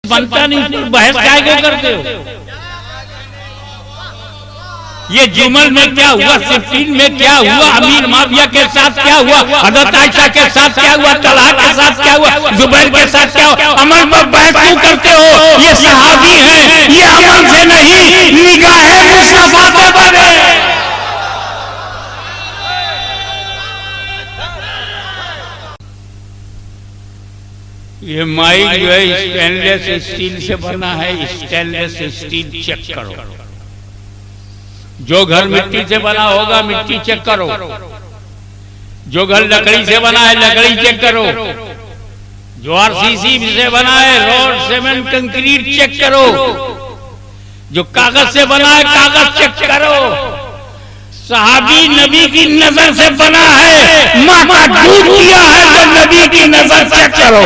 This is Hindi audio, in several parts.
बनता नहीं, बहस काय को करते हो? ये जुमल में क्या हुआ, सिफ्तीन में क्या हुआ, अमीर माविया के साथ क्या हुआ, हज़रत आयशा के साथ क्या हुआ, तलहा के साथ क्या हुआ, जुबैर के साथ क्या हुआ? अमल पर बहस क्यों करते हो? ये सहाबी हैं, ये अमल से नहीं, निगाहे मुस्तफा पे बने। ये माइक जो है स्टेनलेस स्टील से बना है, स्टेनलेस स्टील चेक करो। जो घर मिट्टी से बना होगा मिट्टी चेक करो, जो घर लकड़ी से बना है लकड़ी चेक करो, जो आरसीसी से बना है रोड सीमेंट कंक्रीट चेक करो, जो कागज से बना है कागज चेक करो। सहाबी नबी की नजर से बना है, मां का दूध दिया है तो नबी की नजर चेक करो।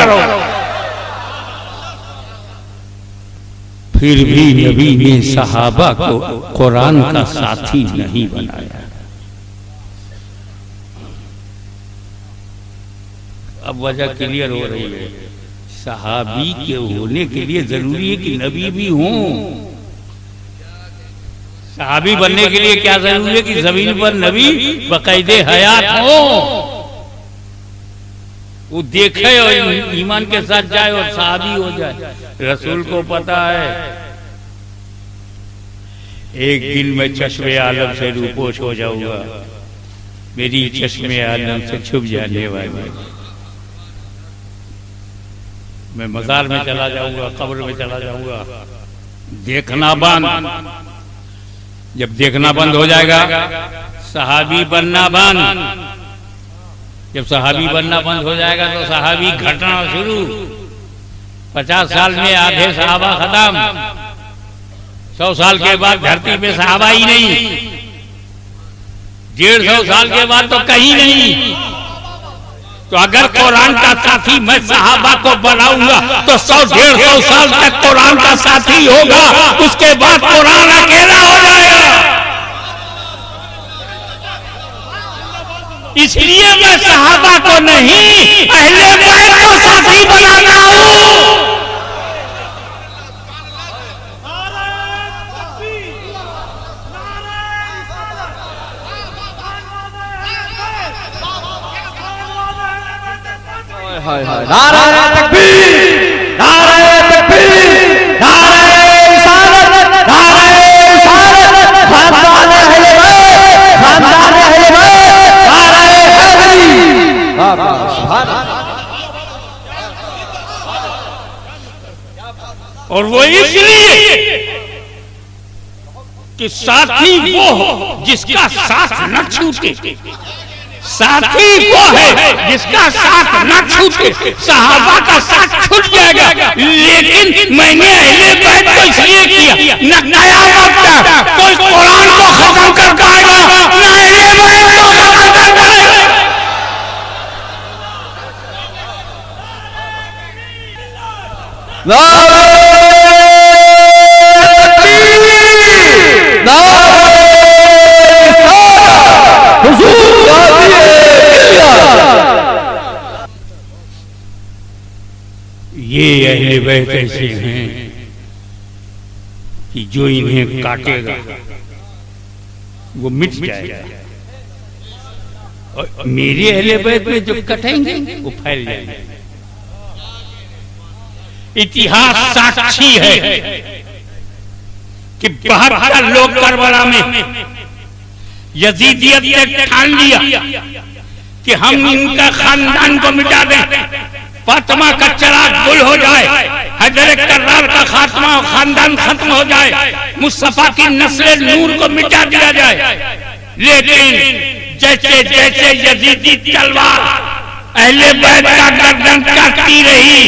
फिर भी नबी ने सहाबा को कुरान का साथी नहीं बनाया। अब वजह क्लियर हो रही है, सहाबी के होने के लिए जरूरी है कि नबी भी हों। सहाबी बनने के लिए क्या जरूरी है कि जमीन पर नबी बकायदे हयात हो, वो देखे और ईमान के साथ जाए और सहाबी हो जाए। रसूल को पता है एक दिन मैं चश्मे आलम से रूपोश हो जाऊंगा, मेरी चश्मे आलम से छुप जाने वाली, मैं मजार में चला जाऊंगा, कब्र में चला जाऊंगा, देखना बंद। जब देखना बंद हो जाएगा सहाबी बनना बंद। जब सहाबी बनना बंद हो जाएगा तो सहाबी घटना शुरू। 50 साल में आधे सहाबा खत्म, 100 साल के बाद धरती पे सहाबा ही नहीं, 150 साल के बाद तो कहीं नहीं। तो अगर कुरान का साथी मैं सहाबा को बनाऊंगा तो 100-150 साल तक कुरान का साथी होगा, उसके बाद कुरान अकेला हो जाएगा। इसलिए मैं सहाबा को नहीं अहले बैत को साथी बनाता हूं। नारे तकबीर, नारे तकबीर, नारे रिसालत, नारे रिसालत, खानदान अहले बैत, खानदान अहले बैत, नारे हैदरी। सुभान और वो इसलिए कि साथी वो हो जिसका साथ न छूटे, साथी वो है जिसका साथ न छूटे। सहाबा का साथ छूट जाएगा, लेकिन मैंने अहले बैत को इसलिए किया, न नया वक्त कोई कुरान को खत्म कर पाएगा, न अहले बैत को खत्म कर पाएगा। ये अहले बैत ऐसे हैं कि जो इन्हें काटेगा वो मिट जाएगा, और मेरे अहले बैत में जो कटेंगे वो फैल जाएंगे। इतिहास साक्षी है कि 72 लोग करबला में यजीदियत ने ठान लिया कि हम इनका खानदान को मिटा दें, फातिमा का चिराग गुल हो जाए, हैदर कर्रार का खात्मा खानदान खत्म हो जाए, मुस्तफा की नस्ल नूर को मिटा दिया जाए। लेकिन जैसे जैसे यजीदी तलवार अहले बैत का गर्दन काटती रही,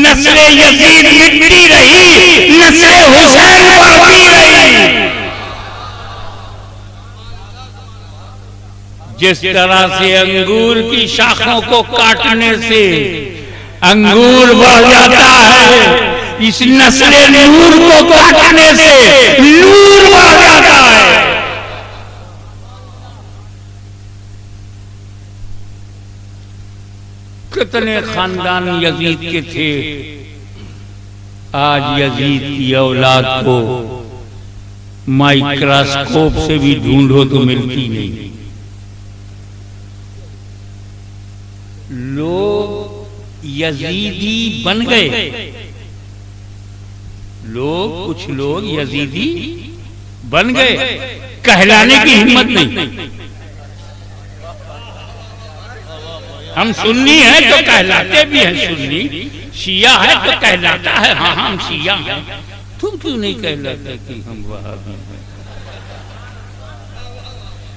नस्ल यजीद मिटती रही, नस्ल हुसैन बढ़ती रही। जिस तरह से अंगूर की शाखों को काटने से अंगूर बढ़ जाता है, इस नस्ल नूर को काटने से नूर बढ़ जाता है। कितने खानदान यजीद के थे आज यजीद की औलाद को माइक्रोस्कोप से भी ढूंढो तो मिलती नहीं। लोग यजीदी बन गए, कुछ लोग यजीदी बन गए, कहलाने की हिम्मत नहीं। हम सुन्नी हैं तो कहलाते भी हैं सुन्नी, शिया है तो कहलाता है हाँ हम शिया हैं। तुम क्यों नहीं कहलाते कि हम वहाबी हैं?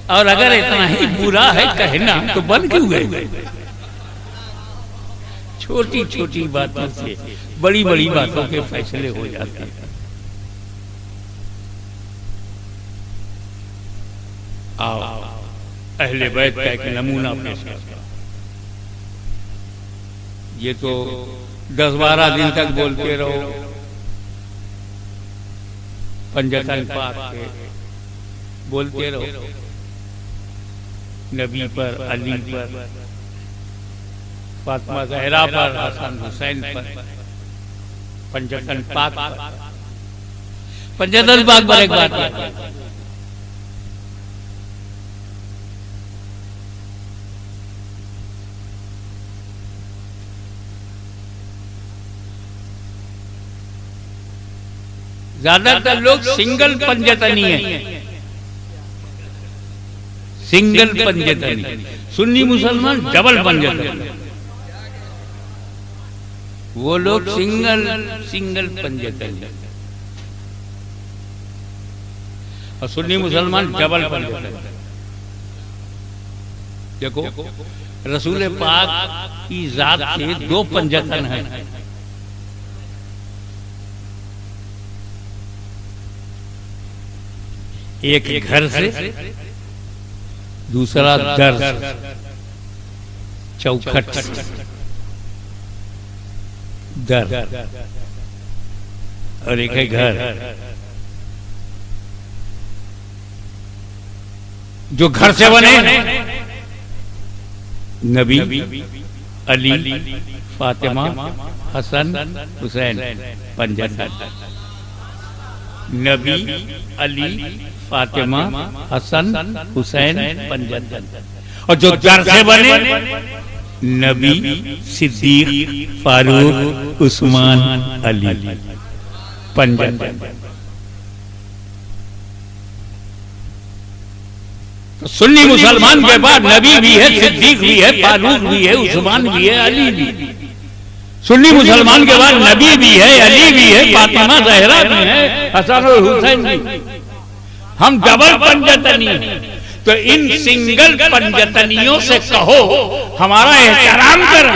और अगर इतना ही बुरा है कहना तो बन क्यों गए? छोटी छोटी बातों से बड़ी बड़ी बातों के फैसले हो जाते हैं। आओ अहले बैत का एक नमूना पेश करता हूं। ये तो 10-12 दिन तक बोलते रहो पंजतन पाक के, बोलते रहो नबी पर, अली पर, फातिमा ज़हरा पर, हसन हुसैन पर, पंजतन पाक पर। पंजतन पाक पर एक बात ज्यादातर लोग सिंगल पंजतनी है, सिंगल पंजतनी। सुन्नी मुसलमान डबल पंजतनी, वो लोग सिंगल पंजतनी और सुन्नी मुसलमान डबल पंजतनी। देखो रसूल पाक की जात से 2 पंजतन है। एक घर से, दूसरा दर चौखट दर, और एक है घर। जो घर से बने नबी, अली, फातिमा, हसन, हुसैन पंजतन। नबी, अली, फातिमा, हसन, हुसैन पंजतन। और जो दर से बने नबी, सिद्दीक, फारूक, उस्मान, अली पंजतन। तो सुन्नी मुसलमान के बाद नबी भी है, सिद्दीक भी है, फारूक भी है, उस्मान भी है, अली भी। सुन्नी मुसलमान के बाद नबी भी है, अली भी है, फातिमा ज़हरा भी है, हसन और हुसैन भी। हम डबल पंजतनी हैं। तो इन सिंगल पंजतनियों से कहो हमारा एहतराम करें,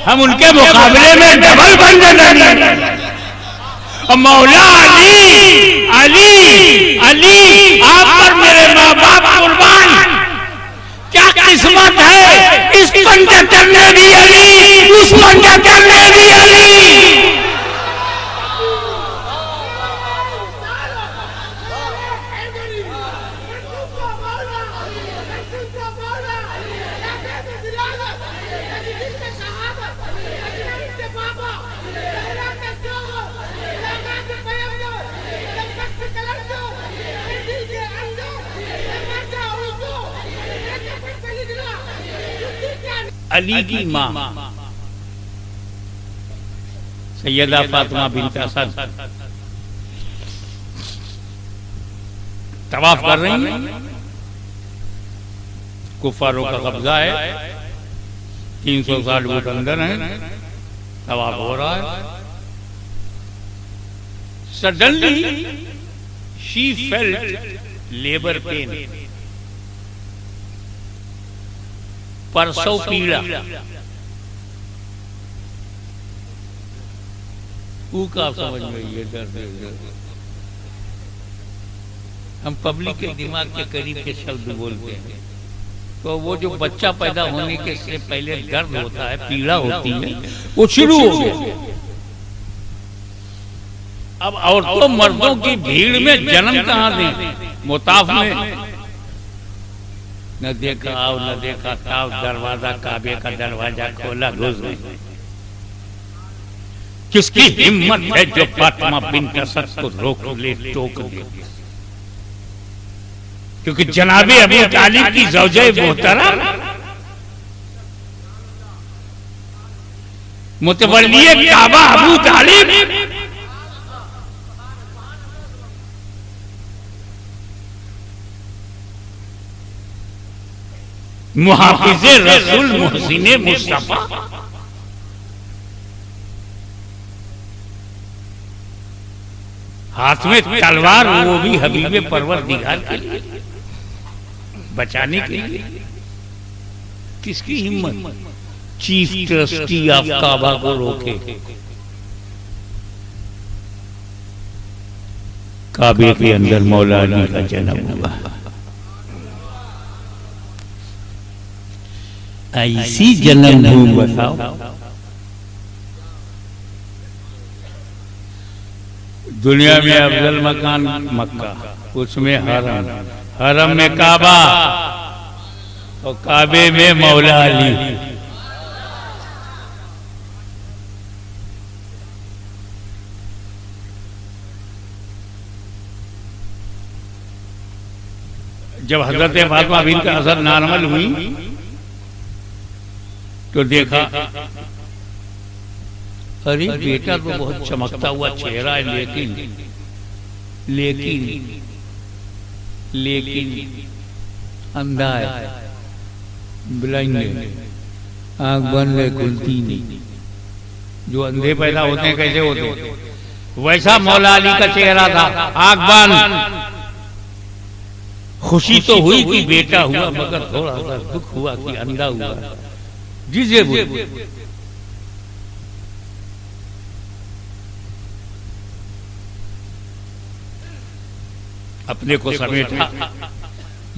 हम उनके मुकाबले में डबल पंजतनी। और मौला अली, अली, अली, आप पर मेरे माँ बाप कुर्बान। क्या किस्मत है इस पंजतन में भी अली, उस पंजतन में भी अली। अली की माँ सैयदा फातिमा बिन्त असद तवाफ कर रही हैं। कुफारों का कब्जा है, 360 वोट अंदर हैं, तवाफ हो रहा है। Suddenly she felt labour pain, परसों पीड़ा। का समझ में ये डर, हम पब्लिक के दिमाग के करीब के शब्द बोलते हैं। तो वो जो बच्चा पैदा होने के से पहले दर्द होता है, पीड़ा होती है, वो शुरू हो गया। अब औरतों मर्दों की भीड़ में जन्म कहाँ दें? मुताफ में न देखा आओ न देखा ताव, दरवाजा काबे का दरवाजा खोला, घुस गए। किसकी हिम्मत है जो फातिमा बिन्त असद को रोक ले, टोक दे? क्योंकि जनाबे अबू तालिब की ज़ौजे मोहतरम मुतवल्लिए काबा अबू तालिब मुहाफिज़े रसूल मुहसिने मुस्तफा हाथ में तलवार, वो भी हबीबे परवरदिगार के लिए बचाने के लिए। किसकी हिम्मत चीफ ट्रस्टी ऑफ काबा को रोके? काबे के अंदर मौला अली का जन्म हुआ। ऐसी जन्मभूमि बताओ। दुनिया में अफजल मकान मक्का, उसमें हरम, हरम में काबा और काबे में मौला अली। जब हजरत फातिमा बिन्त असद नॉर्मल हुई तो देखा, अरे बेटा तो बहुत चमकता हुआ चेहरा है, लेकिन अंधा है, ब्लाइंड है, आंख बंद है, खुलती नहीं। जो अंधे पैदा होते हैं कैसे होते हैं, वैसा मौला अली का चेहरा था, आंख बंद। खुशी तो हुई कि बेटा हुआ, मगर थोड़ा सा दुख हुआ कि अंधा हुआ। जिसे बोले अपने को समेटा,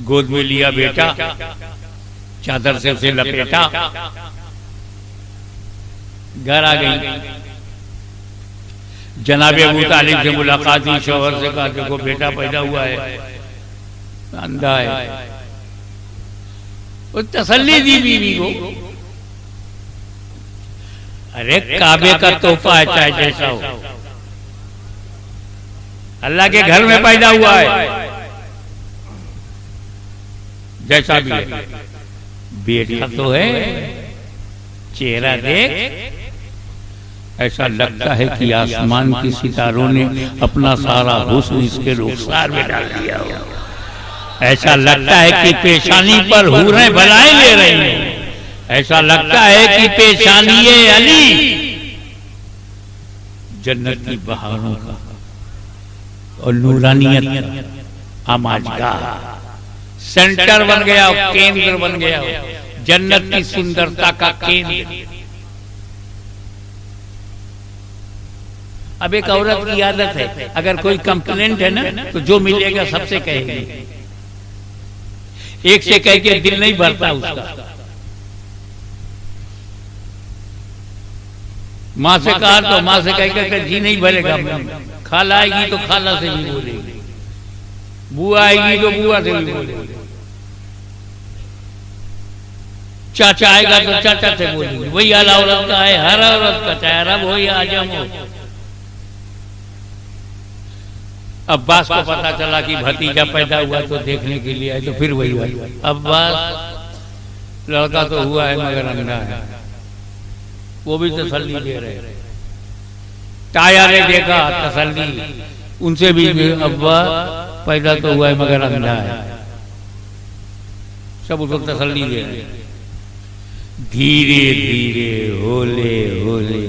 गोद में लिया बेटा, चादर से उसे लपेटा, घर आ गई। जनाबे अबू तालिब से मुलाकात हुई, शौहर से कहा देखो बेटा पैदा हुआ है, अंधा है। वो तसल्ली दी बीवी को, अरे काबे का तोहफा है, चाहे जैसा हो, अल्लाह के घर में पैदा हुआ है, जैसा भी है, बेटा तो है, चेहरा देख। ऐसा लगता है कि आसमान के सितारों ने अपना सारा हुस्न इसके रुखसार में डाल दिया हो। ऐसा लगता है कि पेशानी पर हूरें भलाएं ले रही हैं। ऐसा लगता है कि पेशानी अली जन्नत की बहारों का और नूरानियत का आमाजगाह सेंटर बन गया, केंद्र बन गया, जन्नत की सुंदरता का केंद्र। अब एक औरत की आदत है, अगर कोई कंप्लेंट है ना तो जो मिलेगा सबसे कहेगी, एक से कह के दिल नहीं भरता उसका। माँ से कहा तो माँ से कह के जी नहीं भरेगा, खाला आएगी तो खाला से भी बोलेगी, बुआ आएगी तो बुआ से भी बोलेगी, चाचा आएगा तो चाचा से बोलेगी। वही आला औरत का है, हर औरत का, चाहे अरब हो या आजम हो। अब्बास को पता चला कि भतीजा पैदा हुआ तो देखने के लिए आए, तो फिर वही हुआ, अब्बास लड़का तो हुआ है मगर अंधा है, वो भी तसल्ली दे रहे। ताया ने देखा तसल्ली, उनसे भी अब्बा पैदा तो हुआ है मगर अंधा है, सब उसको तसल्ली दे रहे। धीरे धीरे होले होले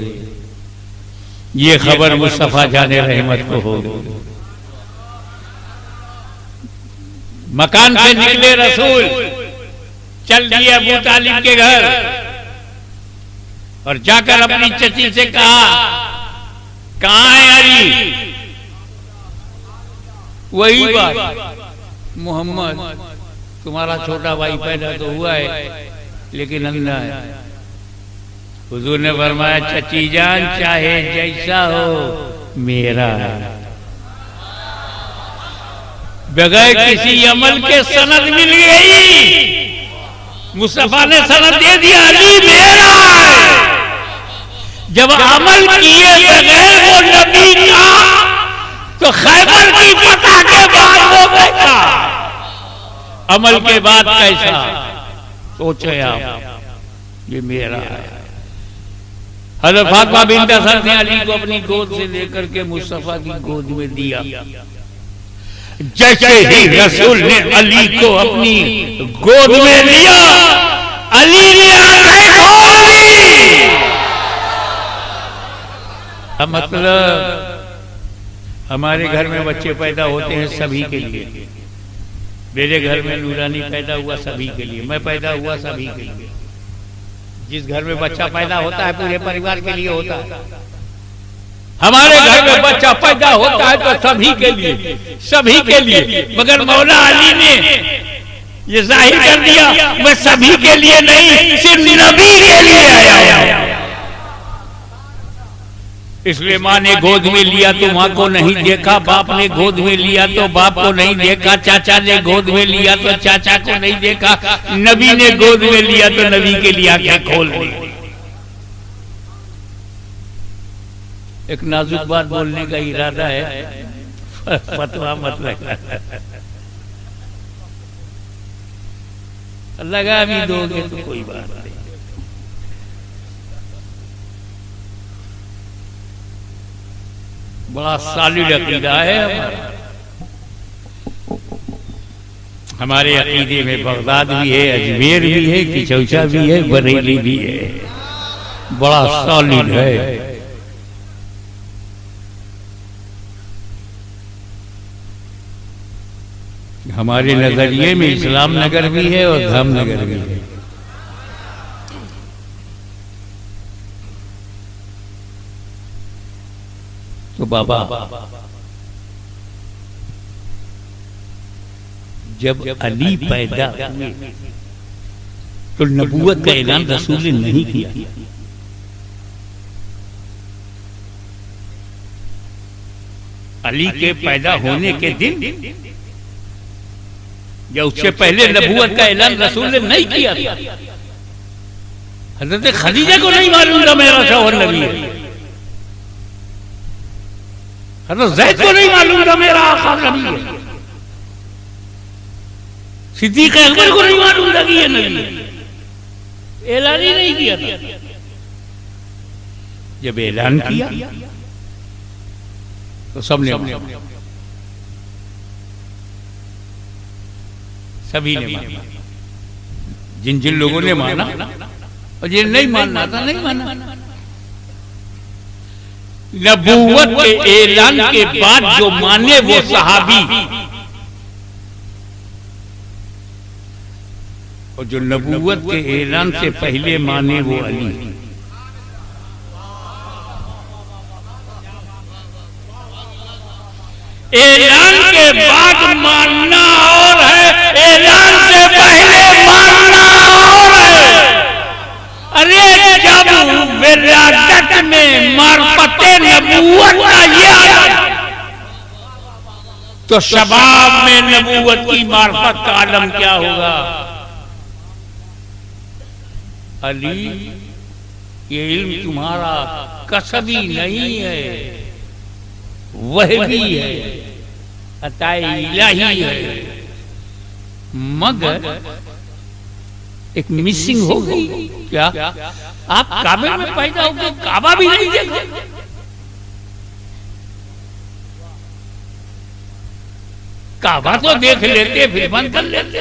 ये खबर मुस्तफा जाने रहमत को हो गई। मकान से निकले रसूल, चल दिए अबू तालिब के घर और जाकर अपनी चची से कहा, कहाँ है अली? वही बात, मोहम्मद तुम्हारा छोटा भाई पैदा तो हुआ है लेकिन अंधा है। हुजूर ने फरमाया, चची जान चाहे जैसा हो मेरा है। बगैर किसी अमल के सनद मिल गई, मुस्तफा ने सनद दे दिया, अली मेरा है। जब अमल किए बगैर वो नबी का, तो खैबर की फतह के बाद वो कैसा, अमल के बाद कैसा, सोचे आप। ये मेरा है। हज़रत फातिमा बिन्त असद ने अली को अपनी गोद से लेकर के मुस्तफा की गोद में दिया। जैसे ही रसूल ने अली को अपनी गोद में लिया, अली ने आंखें खोल ली। मतलब हमारे घर में बच्चे पैदा होते हैं सभी के लिए। मेरे घर में नूरानी पैदा हुआ सभी के लिए, मैं पैदा हुआ सभी के लिए। जिस घर में बच्चा पैदा होता है पूरे परिवार के लिए होता है। हमारे घर में बच्चा पैदा होता है तो सभी के लिए, सभी के लिए। मगर मौला अली ने ये जाहिर कर दिया, मैं सभी के लिए नहीं, सिर्फ नबी के लिए आया हूं। इसलिए माँ ने गोद में लिया तो माँ को नहीं देखा, बाप ने गोद में लिया तो बाप को नहीं देखा, चाचा ने गोद में लिया तो चाचा को नहीं देखा, नबी ने गोद में लिया तो नबी के लिए आंखें खोल दी। एक नाजुक बात बोलने का इरादा है, फतवा मत लगा, लगा भी दोगे तो कोई बात नहीं। बड़ा सालिड अकीदा है हमारे अकीदे में। बगदाद भी है, अजमेर भी है, किचौचा भी है, बरेली भी है। बड़ा सालिड है। हमारे नजरिए में इस्लाम नगर भी है और धामनगर भी है। तो बाबा जब अली पैदा हुए तो नबूवत का ऐलान रसूल ने नहीं किया। अली के पैदा होने के दिन या उससे पहले नबूवत का ऐलान रसूल ने नहीं किया था। हजरत खदीजा को नहीं मालूम था मेरा शौहर नबी है। हजरत ज़ैद को नहीं मालूम था मेरा आका नबी है। सिद्दीक़ अकबर को नहीं मालूम था कि ये नबी है। ऐलान ही नहीं किया था। जब ऐलान किया तो सबने सभी ने माना। जिन जिन लोगों ने माना और जिन नहीं मानना था नहीं माना। नबूवत के ऐलान के बाद जो माने वो सहाबी, और जो नबूवत के ऐलान से पहले माने वो अली। ऐलान के बाद मानना और है, ऐलान से पहले मानना और है। अरे जब विलादत में मार्फते नबूवत का ये आया तो शबाब में नबूवत की मार्फत का आलम क्या होगा। अली ये इल्म तुम्हारा कसबी नहीं है, वह भी है, अताए इलाही है। मगर एक मिसिंग हो गई। क्या आप काबे में पैदा हो गए, काबा भी नहीं देखो। काबा तो देख लेते फिर बंद कर लेते,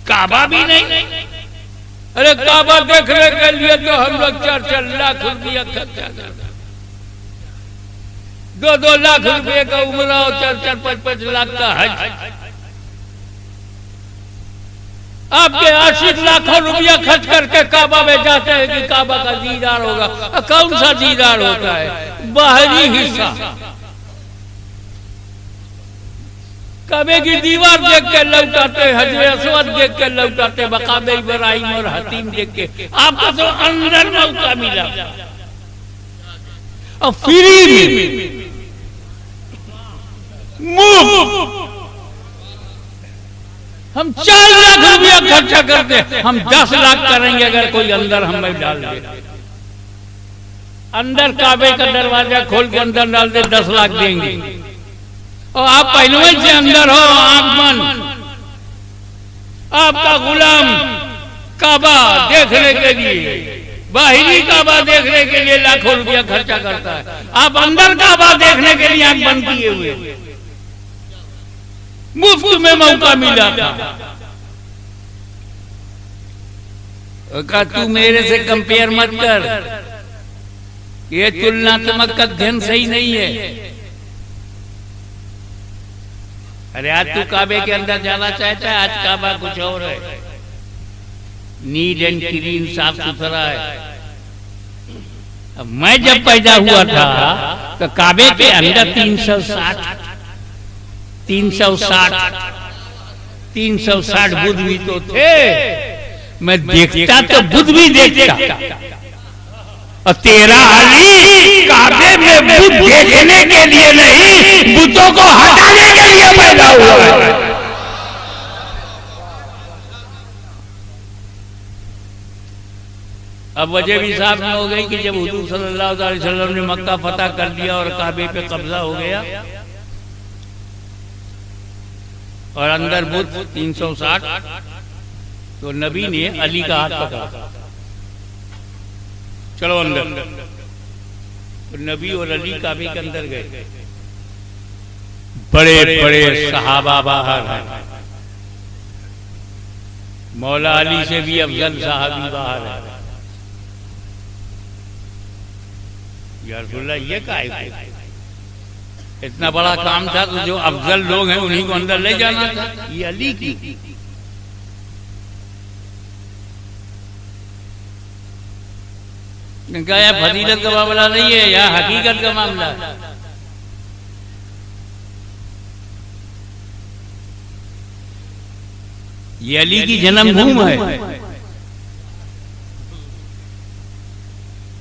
काबा भी नहीं। अरे काबा देखने के लिए तो हम लोग 4-4 लाख रुपया खर्चा करते, 2-2 लाख रुपए का उम्रा और 4-5 लाख का हज। आपके आशिक लाखों रुपया खर्च करके काबा में जाते हैं कि काबा का दीदार होगा। कौन सा दीदार होता है? बाहरी हिस्सा। काबे की दीवार देख के लौटाते, हजरे अस्वद देख के लौटाते, मकामे इब्राहिम और हतीम देख के। आपको तो अंदर मौका मिला और फ्री में मुफ्त। हम 4 लाख रुपया खर्चा करते, हम 10 लाख करेंगे अगर कोई अंदर हमें डाल दे। अंदर काबे का दरवाजा खोल के अंदर डाल दे 10 लाख देंगे। और आप पहले से अंदर हो, आंख बंद, आपका गुलाम काबा देखने के लिए, बाहरी काबा देखने के लिए लाखों रुपया खर्चा करता है, आप अंदर काबा देखने के लिए आंख बंद किए हुए। मुफ्त में मौका मिला था। कहा तू मेरे से कंपेयर मत कर, ये तुलनात्मक अध्ययन सही नहीं है। अरे आज तू काबे के अंदर जाना चाहता है, आज काबा कुछ और है, नीट एंड क्लीन, साफ सुथरा है। अब मैं जब पैदा हुआ था तो काबे के अंदर 360 बुद्ध भी तो थे। मैं देखता तो बुद्ध भी देखता, और तेरा अली काबे में बुद्ध देखने के लिए नहीं, बुतों को हटाने के लिए पैदा हुआ है। अब वजह भी साफ हो गई कि जब हुजूर सल्लल्लाहु अलैहि वसल्लम ने मक्का फतह कर दिया और काबे पे कब्जा हो गया और अंदर बुद्ध 360, तो नबी ने अली का हाथ पकड़ा, चलो अंदर। तो नबी और अली काबे के अंदर गए। बड़े बड़े सहाबा बाहर हैं, मौला अली से भी अफजल साहबी बाहर है। या रसूलल्लाह, ये काहे इतना बड़ा काम था, तो जो अफजल लोग हैं उन्हीं को अंदर ले जाना था। ये अली की कहा यह फजीलत का मामला नहीं है, यह हकीकत का मामला है। ये अली की जन्मभूमि है,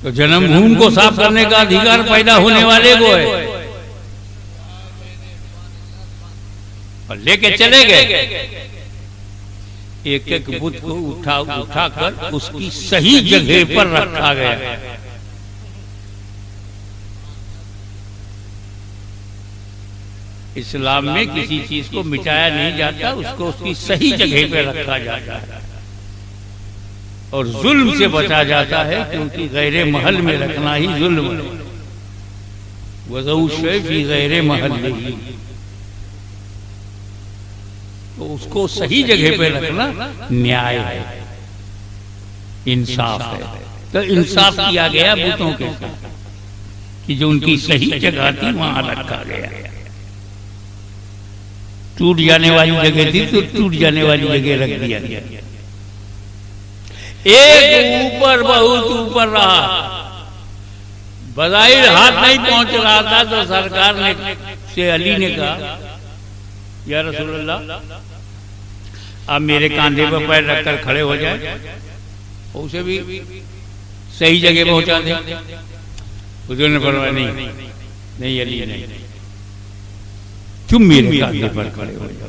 तो जन्मभूमि को साफ करने का अधिकार पैदा होने वाले को है। और लेके चले गए, एक एक बुत को उठाकर उसकी सही जगह पर रखा गया। इस्लाम में किसी चीज को मिटाया नहीं जाता, उसको उसकी सही जगह पर रखा जाता है और जुल्म से बचा जाता है, क्योंकि गैरे महल में रखना ही जुल्म है। वज़ऊ शै फी गैरे महल ही, तो उसको सही जगह पे रखना न्याय है, इंसाफ है। तो इंसाफ किया गया बुतों के साथ कि जो उनकी सही जगह थी वहां रखा गया। टूट जाने वाली जगह थी तो टूट जाने वाली जगह रख दिया गया। एक ऊपर, बहुत ऊपर रहा, बज़ाहिर हाथ नहीं पहुंच रहा था, तो सरकार ने से अली ने कहा, या रसूलल्लाह आप मेरे कांधे पर पैर रखकर खड़े हो जाए, उसे भी सही जगह पहुंचा दे। हुजूर ने फरमाया नहीं अली नहीं, तुम मेरे कांधे पर खड़े हो जाओ।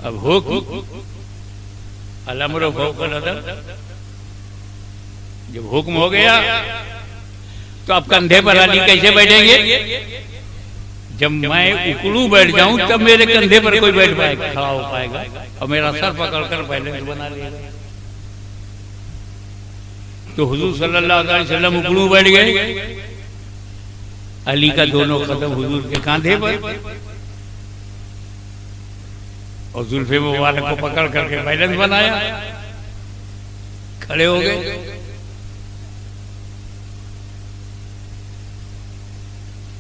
अब हुक्म अल-अम्र फौकल अदल, जब हुक्म हो गया तो अब कंधे पर अली कैसे बैठेंगे? जब मैं उकड़ू बैठ जाऊं तब मेरे कंधे पर कोई बैठ पाएगा, खड़ा हो पाएगा, और मेरा सर पकड़कर बैलेंस बना लेगा। तो हुजूर सल्लल्लाहु अलैहि वसल्लम उकड़ू बैठ गए, अली का दोनों कदम हुजूर के कांधे पर, और जुल्फे मुबारक को पकड़ करके बैलेंस बनाया, खड़े हो गए।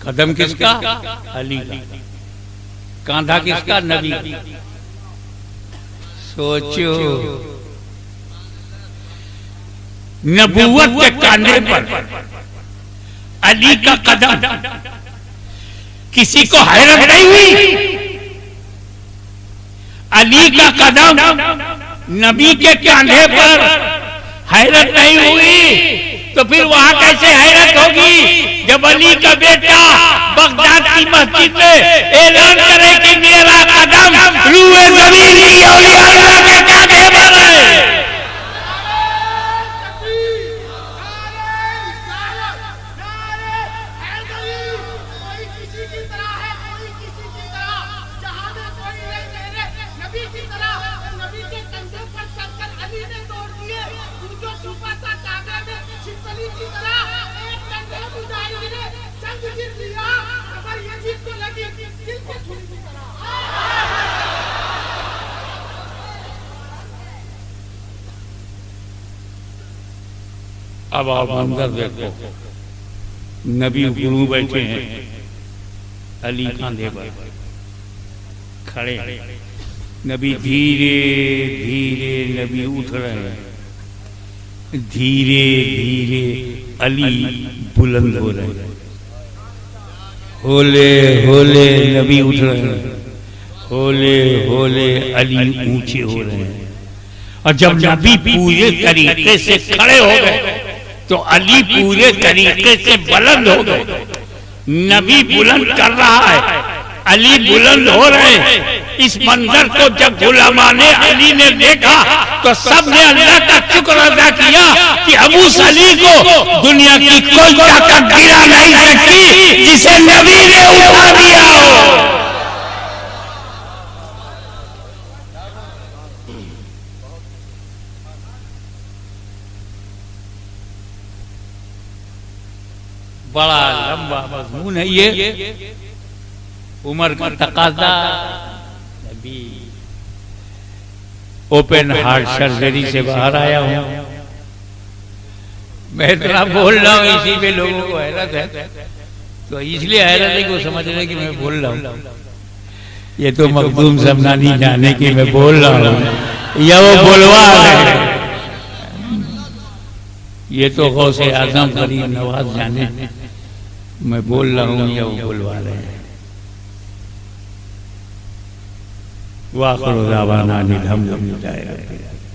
कदम किसका? अली का। कांधा किसका? नबी का। सोचो, नबूवत के कांधे पर अली का कदम, किसी को हैरत नहीं हुई? अली का कदम नबी के कांधे पर हैरत नहीं हुई, तो फिर वहां कैसे हैरत होगी जब अली का बेटा बगदाद की मस्जिद में ऐलान करे कि मेरा कदम रूए ज़मीन की औलिया अल्लाह के कांधे पर है। अब आप मंजर देखो, नबी गुरु बैठे हैं, अली कांधे पर खड़े, नबी धीरे धीरे नबी उठ रहे हैं, धीरे धीरे अली बुलंद हो रहे हैं, होले होले नबी उठ रहे हैं, होले होले अली ऊंचे हो रहे हैं। और जब नबी पूरे तरीके से खड़े हो गए तो अली पूरे तरीके से बुलंद हो गए। नबी बुलंद कर रहा है, अली बुलंद हो रहे हैं। इस मंजर को जब गुलामा ने अली ने देखा तो सबने अल्लाह का शुक्र अदा किया कि अबू सली को दुनिया की कोई ताकत गिरा नहीं सकती जिसे नबी ने उठा दिया हो। बड़ा लंबा मजमून है ये, उम्र का तकाजा, अभी ओपन हार्ट सर्जरी से बाहर आया हूं। मैं इतना बोल रहा हूं, इसी पे लोगों को हैरत है, तो इसलिए हैरत है कि समझ रहे कि मैं बोल रहा हूं। ये तो मखदूम समनानी जाने की मैं बोल रहा हूं या वो बोलवा रहे, ये तो गौसे आजम गरीब नवाज जाने मैं बोल रहा हूं या वो बोलवा रहे हैं। वाखिर दावाना अनिल हम्दुलिल्लाहि रब्बिल आलमीन।